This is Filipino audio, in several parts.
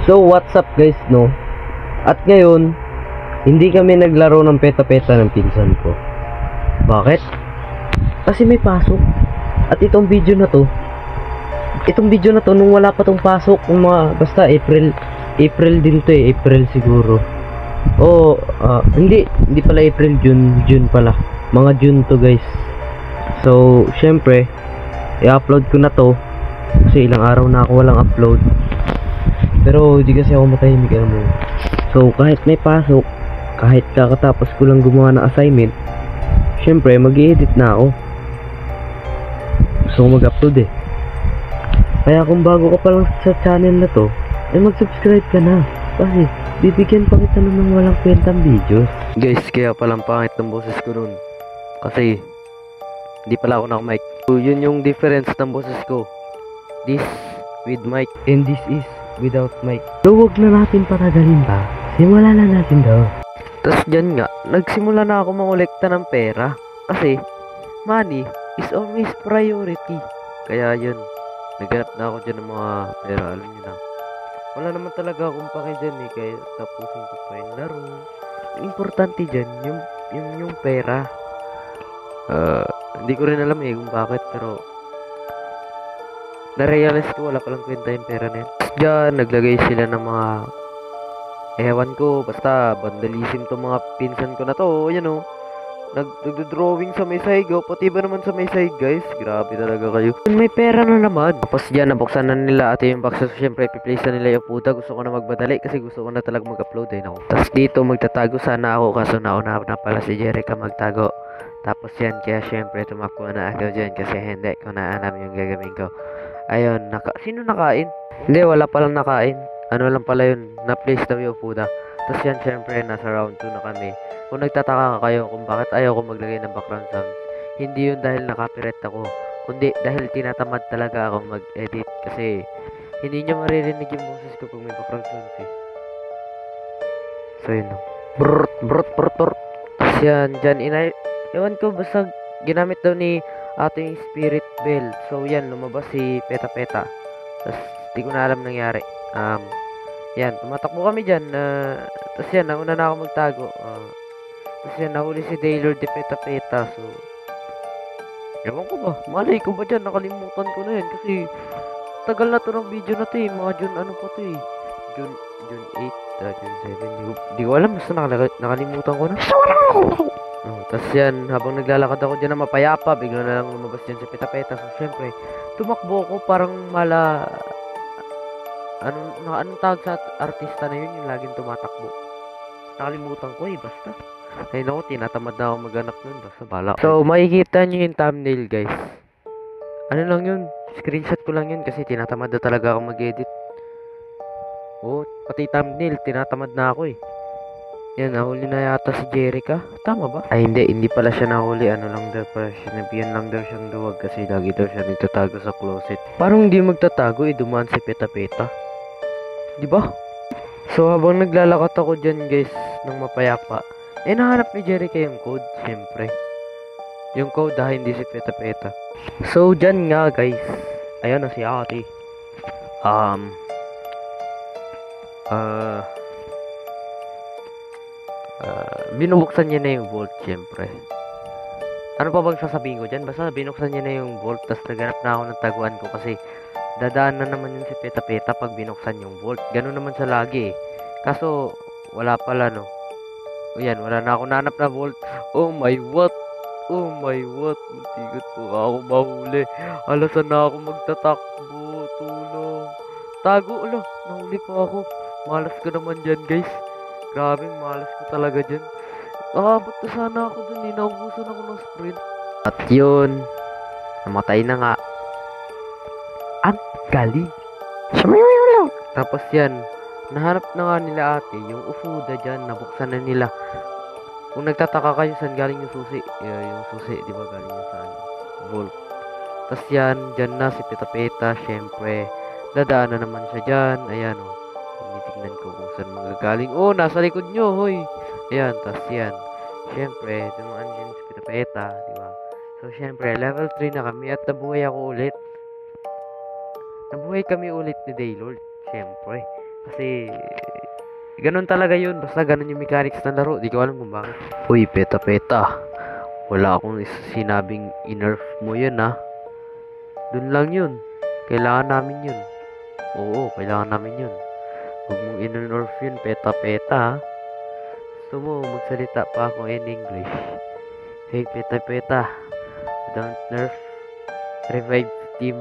So what's up guys, no? At ngayon, hindi kami naglaro ng peta-peta ng pinsan ko. Bakit? Kasi may pasok. At itong video na to nung wala pa tong pasok, yung mga basta April din to eh, April siguro. Hindi pala April, June pala. Mga June to guys. So, syempre, i-upload ko na to kasi ilang araw na ako walang upload. Pero di kasi ako matahimik, alam mo. So kahit may pasok, kahit kakatapos ko lang gumawa ng assignment, syempre mag-i-edit na ako. Gusto ko mag-upload eh. Kaya kung bago ka pa lang sa channel na to, ay mag-subscribe ka na. Kasi bibigyan pa kita ng walang kwentang videos. Guys, kaya palang pangit ng boses ko nun. Kasi hindi pala ako naka-mic. So yun yung difference ng boses ko. This with mic and this is without mic. So wag na natin patagalin pa. Simulan na natin daw. Tapos dyan nga, nagsimula na ako mangolekta ng pera. Kasi money is always priority. Kaya yun, naghanap na ako dyan ng mga pera. Alam nyo na, wala naman talaga akong pake dyan eh. Kaya tapusin ko pa yung laro. Ang importante dyan, yung pera. Hindi ko rin alam eh kung bakit, pero na-realize ko wala palang kwenta yung pera na yun. Diyan, naglagay sila ng mga ewan ko, basta vandalism to mga pinsan ko na to. Yan o, nagdo-drawing sa may side, pati ba naman sa may side guys. Grabe talaga kayo. May pera na naman. Tapos dyan, nabuksan na nila ate yung box. So syempre, i-place na nila yung puta. Gusto ko na magbadali kasi gusto ko na talaga mag-upload eh. Tapos dito, magtatago sana ako kaso nauna na pala si Jerica magtago. Tapos yan, kaya syempre tumakbo na ako dyan kasi hindi ko na alam yung gagawin ko. Ayun, sino nakain? Hindi, wala palang nakain. Ano lang pala yun, na-place daw yung puda. Tapos yan, syempre, nasa round 2 na kami. Kung nagtataka ka kayo kung bakit ayaw ko maglagay ng background sounds, hindi yun dahil nakapirate ako, kundi dahil tinatamad talaga ako mag-edit. Kasi hindi nyo maririnig yung boses ko pag may background sounds eh. So yun, brrrt. Tapos yan, dyan, ewan ko, basta ginamit daw ni ating spirit bell. So yan, lumabas si Peta. Tapos di ko na alam nangyari. Yan, tumatakbo kami dyan. Tapos yan, nauna na ako magtago. Tapos yan, nahuli si Daylord de Peta. So ewan ko ba, malay ko ba dyan, nakalimutan ko na yan. Kasi tagal na to ng video na to eh. Mga June ano pa to eh, June 8, June 7. Di ko alam, basta nakalimutan ko na. Tapos yan, habang naglalakad ako dyan na mapayapa, bigla na lang lumabas dyan si Peta. So syempre, tumakbo ko parang anong tawag sa artista na yun, yung laging tumatakbo. Nakalimutan ko eh, basta. Ay naku, tinatamad na ako maghanap nun, basta bala. So, makikita nyo yung thumbnail guys. Ano lang yun, screenshot ko lang yun kasi tinatamad na talaga ako mag-edit. Pati thumbnail, tinatamad na ako eh. Yan, nahuli na yata si Jerica. Tama ba? Ay, hindi pala siya nahuli. Ano lang daw pala, sinabihan lang daw siyang duwag kasi lagi daw siya nagtatago sa closet. Parang hindi magtatago, dumaan si Peta. Diba? So, habang naglalakad ako dyan guys, ng mapayapa, nahanap ni Jerica yung code, syempre. Yung code hindi si Peta. So, dyan nga guys. Ayan na si ate. Binubuksan niya na yung vault, syempre. Ano pa bang sasabihin ko dyan? Basta binuksan niya na yung vault, tapos naganap na ako ng taguan ko kasi dadaan na naman yun si Peta pag binuksan yung vault. Ganun naman siya lagi eh. Kaso wala pala no. Yan, wala na ako nanap na vault. Oh my what? Muntigot po ako mahuli. Alasan na ako magtatakbo. Tulong. Tago, nahuli pa ako. Malas ko naman dyan guys. Grabe, malas ko talaga dyan. Nakabot na sana ako dun eh. Naubusan ako ng sprint. At yun, namatay na nga. Ang galing. Tapos yan, nahanap na nga nila ate yung ufuda dyan. Nabuksan na nila. Kung nagtataka kayo saan galing yung susi, yung susi, di ba galing yung saan? Vault. Tapos yan, dyan na si Peta. Syempre, dadaan na naman siya dyan. Ayan o. Tinitignan ko kung saan magagaling. Nasa likod nyo, hoy. Ayan, tas yan. Siyempre, dumaan dyan si Peta, diba? So, siyempre, level 3 na kami at nabuhay ako ulit. Nabuhay kami ulit ni Daylord, siyempre. Kasi, ganun talaga yun. Basta ganun yung mechanics ng laro. Di ko alam kung bakit. Uy, peta-peta. Wala akong sinabing i-nerf mo yun, ha. Dun lang yun. Kailangan namin yun. Oo, kailangan namin yun. Huwag mong in-nerf yun, peta-peta, ha. Gusto mo, magsalita pa ako in English. Hey, peta-peta. Don't nerf. Revive team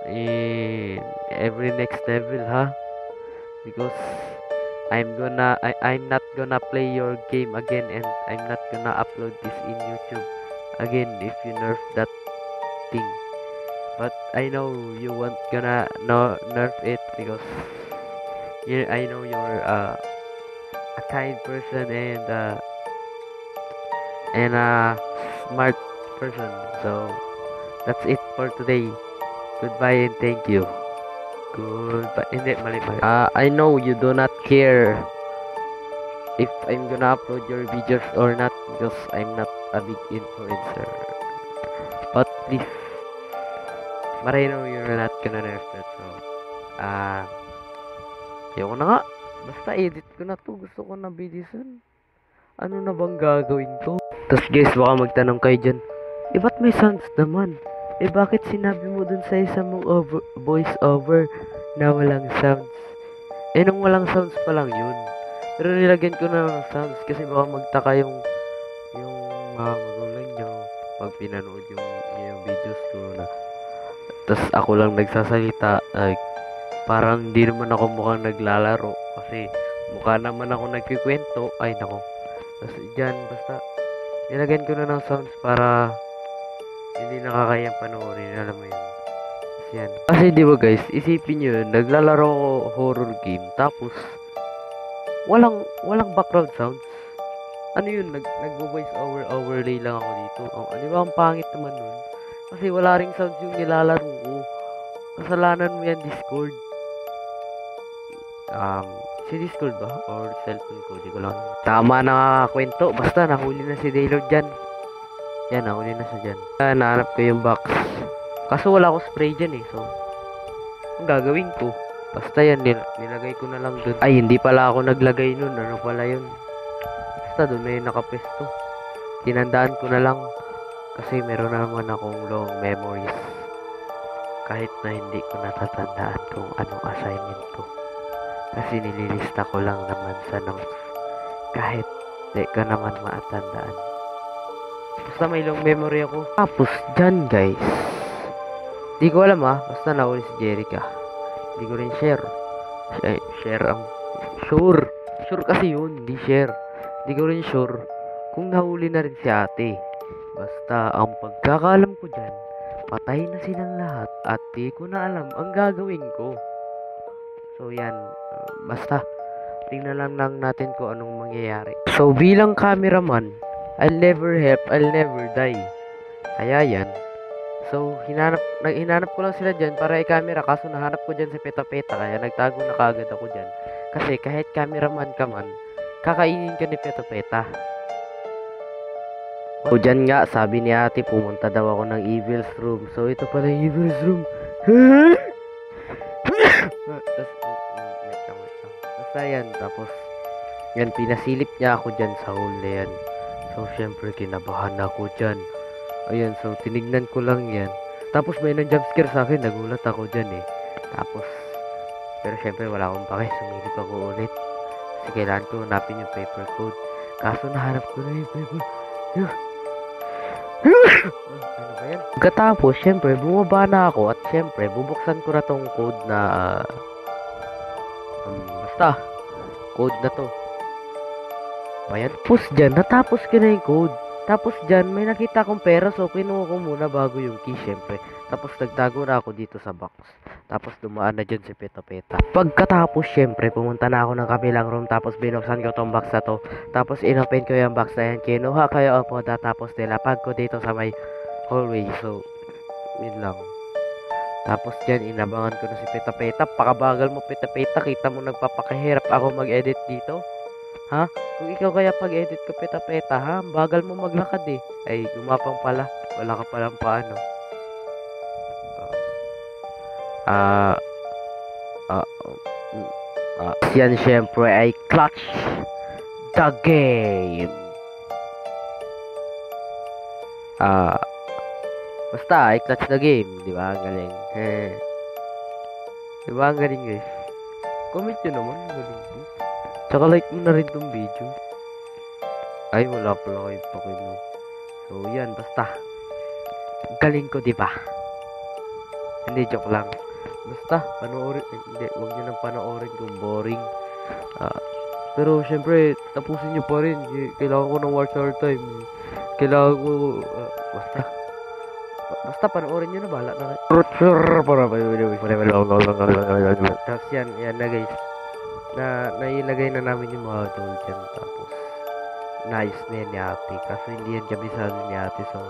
in every next level, ha. Because I'm not gonna play your game again, and I'm not gonna upload this in YouTube again if you nerf that thing. But I know you won't gonna nerf it because I know you're a kind person and a smart person. So that's it for today. Goodbye and thank you. Goodbye. Hindi, mali. I know you do not care if I'm gonna upload your videos or not because I'm not a big influencer. But please, but I know you're not gonna nerf that. So, ayoko na nga. Basta edit ko na to. Gusto ko na bilisan. Ano na bang gagawin ko? Tapos guys, baka magtanong kayo dyan, ba't may sounds naman? Bakit sinabi mo dun sa isang mong voice over na walang sounds? Nung walang sounds pa lang yun. Pero nilagyan ko na ng sounds kasi baka magtaka yung mga magulang nyo pag pinanood yung videos ko na. Tapos ako lang nagsasalita, like, parang hindi naman ako mukhang naglalaro kasi mukha naman ako nagkikwento. Ay nako. Tapos dyan, basta nilagyan ko na ng sounds para hindi nakakayang panoorin, alam mo yun. Yan. Kasi di ba guys, isipin nyo yun, naglalaro ko horror game, tapos walang background sounds. Ano yun, nag-voice overlay lang ako dito. Di ba ang pangit naman nun? Kasi wala ring sounds yung nilalaro ko. Kasalanan mo yan, Discord. Si Discord ba? Or cellphone ko, di ko lang. Tama na kwento, basta nahuli na si Daylord dyan. Yan, nahuli na siya dyan. Nahanap ko yung box. Kaso wala ko spray dyan eh. So, ang gagawin ko? Basta yan, nilagay ko na lang dun. Ay, hindi pala ako naglagay nun. Ano pala yun? Basta dun na yung nakapesto. Tinandaan ko na lang. Kasi meron naman akong long memories. Kahit na hindi ko natatandaan kung anong assignment ko. Kasi nililista ko lang naman sa notes. Kahit di ko naman maatandaan. Basta may long memory ako. Tapos dyan guys, di ko alam basta nahuli si Jerica. Di ko rin share. Share ang sure kasi yun, hindi share. Di ko rin sure kung nahuli na rin si ate. Basta ang pagkakalam ko dyan, patay na silang lahat at di ko na alam ang gagawin ko. So yan, basta tingnan lang natin kung anong mangyayari. So bilang cameraman, I'll never help, I'll never die. Kaya yan. So, hinanap ko lang sila dyan para i-camera. Kaso nahanap ko dyan sa peta-peta. Kaya nagtago na kaagad ako dyan. Kasi kahit cameraman ka man, kakainin ka ni peta-peta. So, dyan nga, sabi ni ate, pumunta daw ako ng Evil's room. So, ito pala yung Evil's room. Basta yan. Tapos, yan, pinasilip niya ako dyan sa hole na yan. So, syempre, kinabahan ako dyan. Ayan, so, tinignan ko lang yan. Tapos, may nang-jumpscare sa akin. Nagulat ako dyan eh. Tapos, pero syempre, wala akong pake. Sumilip ako ulit. Kasi kailangan ko hanapin yung paper code. Kaso, nahanap ko na yung paper. Ano ba yan? Pagkatapos, syempre, bumaba na ako. At syempre, bubuksan ko na tong code na basta, code na to. Ayan, tapos dyan, natapos ko na yung code. Tapos dyan, may nakita akong pera, so kinuha ko muna bago yung key, syempre. Tapos nagtago na ako dito sa box. Tapos dumaan na dyan si Peta-Peta. Pagkatapos, syempre, pumunta na ako ng kabilang room. Tapos binuksan ko tong box na to. Tapos inopen ko yung box na yan. Kinuha kayo ang poda. Tapos nilapag ko dito sa may hallway. So, yun lang. Tapos dyan, inabangan ko na si Peta-Peta. Pakabagal mo, Peta-Peta. Kita mo nagpapakahirap ako mag-edit dito. Ha? Kung ikaw kaya pag-edit ko, Peta-Peta, ha? Bagal mo maglakad eh. Ay, gumapang pala. Wala ka palang paano. Yan syempre ay Clutch the Game. Basta ay Clutch the Game, di ba? Ang galing. Di ba ang galing guys? Comment nyo naman, ang galing ko. Tsaka like mo na rin tong video. Ay, wala pala kayo pakinom. So yan, basta galing ko, di ba? Hindi, joke lang. Basta, panoorin. Hindi, huwag nyo nang panoorin kung boring. Pero, syempre, tapusin nyo pa rin. Kailangan ko ng watch hour time. Kailangan ko, basta, panoorin nyo na, bahala na. Tapos yan na guys. Nailagay na namin yung mga tool dyan. Tapos, nice na yan ni ate. Kaso, hindi yan kabisado ni ate. So,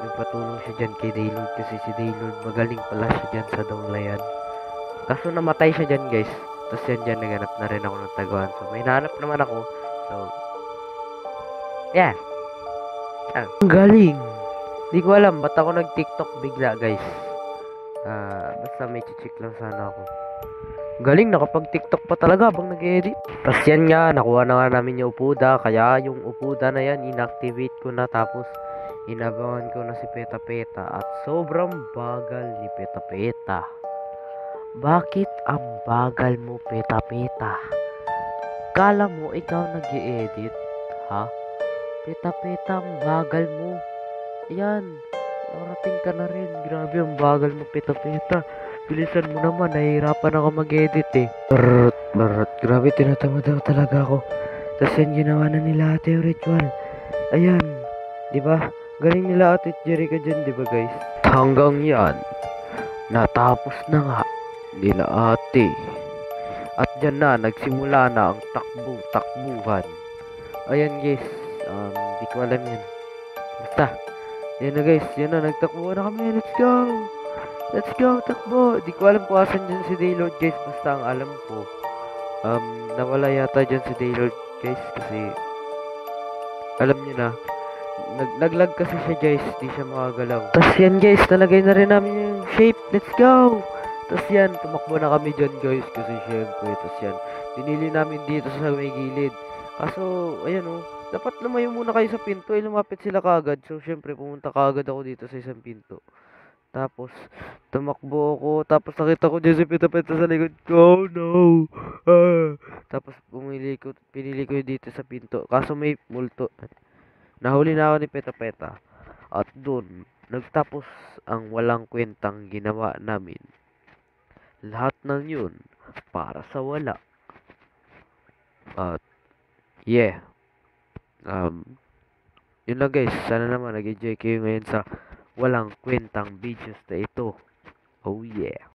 nagpatulong siya dyan kay Daylord kasi si Daylord magaling pala siya dyan sa Donglayan. Kaso namatay siya dyan guys. Tapos yan dyan naganap na rin ako ng taguan. So may nahanap naman ako. So yeah. Ang galing. Di ko alam ba't ako nag TikTok bigla guys. Basta may chichik lang sana ako. Galing, nakapag TikTok pa talaga habang nag-edit. Tapos yan nga, nakuha na nga namin yung upuda. Kaya yung upuda na yan, inactivate ko na. Tapos inabangan ko na si Peta Peta at sobrang bagal ni Peta Peta. Bakit ang bagal mo, Peta Peta? Kala mo ikaw nag-i-edit? Ha? Peta Peta, ang bagal mo. Ayan, narating ka na rin. Grabe ang bagal mo, Peta Peta. Bilisan mo naman, nahihirapan ako mag-edit eh. Barot. Grabe, tinatamad ako talaga ako. Tapos yan ginawa na nila ate yung ritual. Ayan, di ba? Galing nila Ate Jerica dyan, di ba guys? Hanggang yan, natapos na nga nila ate. At dyan na, nagsimula na ang takbuhan. Ayan guys, di ko alam yan. Basta, yan na guys, yan na, nagtakbuhan na kami. Let's go, takbo. Di ko alam kung asan dyan si Daylord guys. Basta ang alam ko, nawala yata dyan si Daylord guys. Kasi, alam nyo na, naglag kasi siya guys, di siya makagalaw. Tapos yan guys, nalagay na rin namin yung shape. Let's go! Tapos yan, tumakbo na kami dyan guys. Kasi syempre, tapos yan, pinili namin dito sa may gilid. Kaso, ayan o, dapat lumayo muna kayo sa pinto. Lumapit sila kagad. So syempre, pumunta kagad ako dito sa isang pinto. Tapos, tumakbo ako. Tapos nakita ko dyan si Peta Peta sa likod ko. Oh no! Tapos pinili ko dito sa pinto. Kaso may multo. Nahuli na ako ni Peta Peta. At dun, nagtapos ang walang kwentang ginawa namin. Lahat ng yun, para sa wala. At, yeah. Yun lang guys. Sana naman nag-enjoy kayo ngayon sa walang kwentang videos na ito. Oh yeah.